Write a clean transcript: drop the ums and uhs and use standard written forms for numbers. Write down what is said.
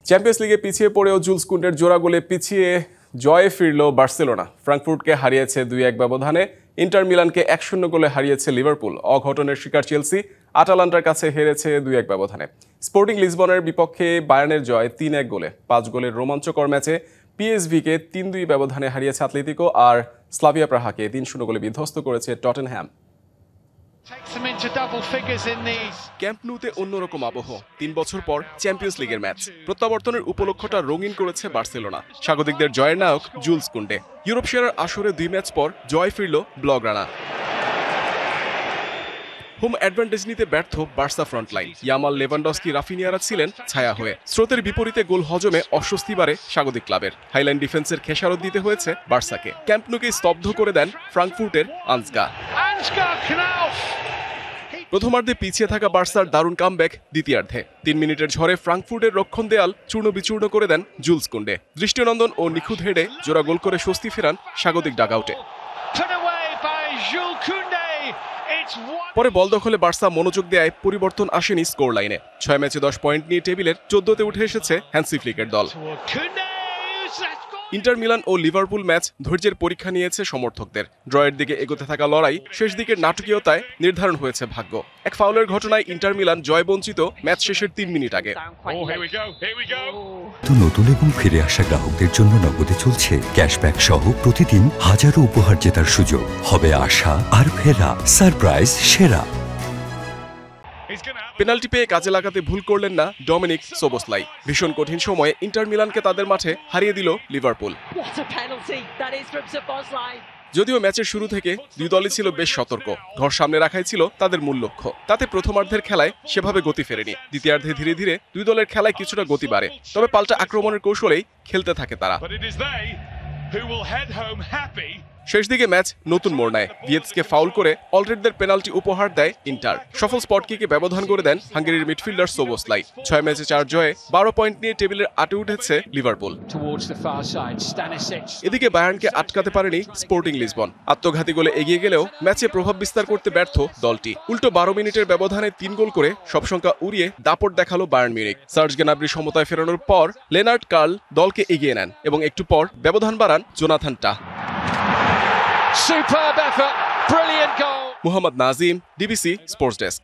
Champions লিগে পিছিয়ে পড়েও জুলস কুন্ডের জোড়া গোলে পিছিয়ে জয়ে ফিরল বার্সেলোনা। ফ্রাঙ্কফুর্টকে হারিয়েছে 2-1 ব্যবধানে। ইন্টার মিলানকে 1-0 গোলে হারিয়েছে লিভারপুল। অঘটনের শিকার চেলসি আটালান্টার কাছে হেরেছে 2-1 ব্যবধানে। স্পোর্টিং লিসবনের বিপক্ষে বায়ার্নের জয় 3-1 গোলে। 5 গোলের রোমাঞ্চকর ম্যাচে পিএসভিকে 3-2 ব্যবধানে হারিয়েছে আতলেতিকো, আর স্লাভিয়া প্রাহাকে 3-0 গোলে বিধ্বস্ত করেছে টটেনহ্যাম। ক্যাম্প নুতে অন্যরকম আবহ। 3 বছর পর চ্যাম্পিয়ন্স লিগের ম্যাচ। প্রত্যাবর্তনের উপলক্ষটা রঙিন করেছে বার্সেলোনা। স্বাগতিকদের জয়ের নায়ক জুলস কুন্ডে। ইউরোপ সেরার আসরে 2 ম্যাচ পর জয় ফিরল ব্লগ্রানা। হোম অ্যাডভান্টেজ নিতে ব্যর্থ বার্সা ফ্রন্টলাইন। ইয়ামাল, লেভানডস্কি, রাফিনিয়ারা ছিলেন ছায়া হয়ে। স্রোতের বিপরীতে গোল হজমে অস্বস্তি বাড়ে স্বাগতিক ক্লাবের। হাইলাইন ডিফেন্সের খেসারত দিতে হয়েছে বার্সাকে। ক্যাম্প নুকে স্তব্ধ করে দেন ফ্রাঙ্কফুর্টের আনস্কা। প্রথমার্ধে পিছিয়ে থাকা বার্সার দারুণ কামব্যাক দ্বিতীয়ার্ধে। 3 মিনিটের ঝড়ে ফ্রাঙ্কফুর্টের রক্ষণ দেয়াল চূর্ণ বিচূর্ণ করে দেন জুলস কুন্ডে। দৃষ্টিনন্দন ও নিখুঁত হেডে জোড়া গোল করে স্বস্তি ফেরান স্বাগতিক ডাগআউটে। পরে বল দখলে বার্সা মনোযোগ দেয়, পরিবর্তন আসেনি স্কোর লাইনে। 6 ম্যাচে 10 পয়েন্ট নিয়ে টেবিলের 14তে উঠে এসেছে হ্যান্সি ফ্লিকের দল। ইন্টার মিলান ও লিভারপুল ম্যাচ ধৈর্যের পরীক্ষা নিয়েছে সমর্থকদের। ড্রয়ের দিকে এগোতে থাকা লড়াই শেষ দিকের নাটকীয়তায় নির্ধারণ হয়েছে ভাগ্য। এক ফাউলের ঘটনায় ইন্টার মিলান জয় বঞ্চিত ম্যাচ শেষের 3 মিনিট আগে। নতুন এবং ফিরে আসা গ্রাহকদের জন্য নগদে চলছে ক্যাশব্যাক সহ প্রতিদিন হাজারো উপহার জেতার সুযোগ। হবে আশা আর ফেরা, সারপ্রাইজ সেরা। পেনাল্টি পেয়ে কাজে লাগাতে ভুল করলেন না ডমিনিক সোবোসলাই। ভীষণ কঠিন সময়ে ইন্টার মিলানকে তাদের মাঠে হারিয়ে দিল লিভারপুল। যদিও ম্যাচের শুরু থেকে দুই দলই ছিল বেশ সতর্ক। ঘর সামনে রাখাই ছিল তাদের মূল লক্ষ্য। তাতে প্রথমার্ধের খেলায় সেভাবে গতি ফেরেনি। দ্বিতীয়ার্ধে ধীরে ধীরে দুই দলের খেলায় কিছুটা গতি বাড়ে, তবে পাল্টা আক্রমণের কৌশলেই খেলতে থাকে তারা। শেষ দিকে ম্যাচ নতুন মোড় নেয়। ভিয়েতসকে ফাউল করে অলরেডদের পেনাল্টি উপহার দেয় ইন্টার। সফল স্পট কিকে ব্যবধান করে দেন হাঙ্গেরির মিডফিল্ডার সোবোসলাই। 6 ম্যাচে 4 জয়ে 12 পয়েন্ট নিয়ে টেবিলের 8-এ উঠেছে লিভারপুল। এদিকে বায়ার্নকে আটকাতে পারেনি স্পোর্টিং লিসবন। আত্মঘাতী গোলে এগিয়ে গেলেও ম্যাচে প্রভাব বিস্তার করতে ব্যর্থ দলটি। উল্টো 12 মিনিটের ব্যবধানে 3 গোল করে সব সংখ্যা উড়িয়ে দাপট দেখালো বায়ার্ন মিউনিখ। সার্জ গ্নাব্রি সমতায় ফেরানোর পর লেনার্ড কার্ল দলকে এগিয়ে নেন এবং একটু পর ব্যবধান বাড়ান Jonathan Tah. Superb effort, brilliant goal. Mohammad Nazim, DBC sports desk.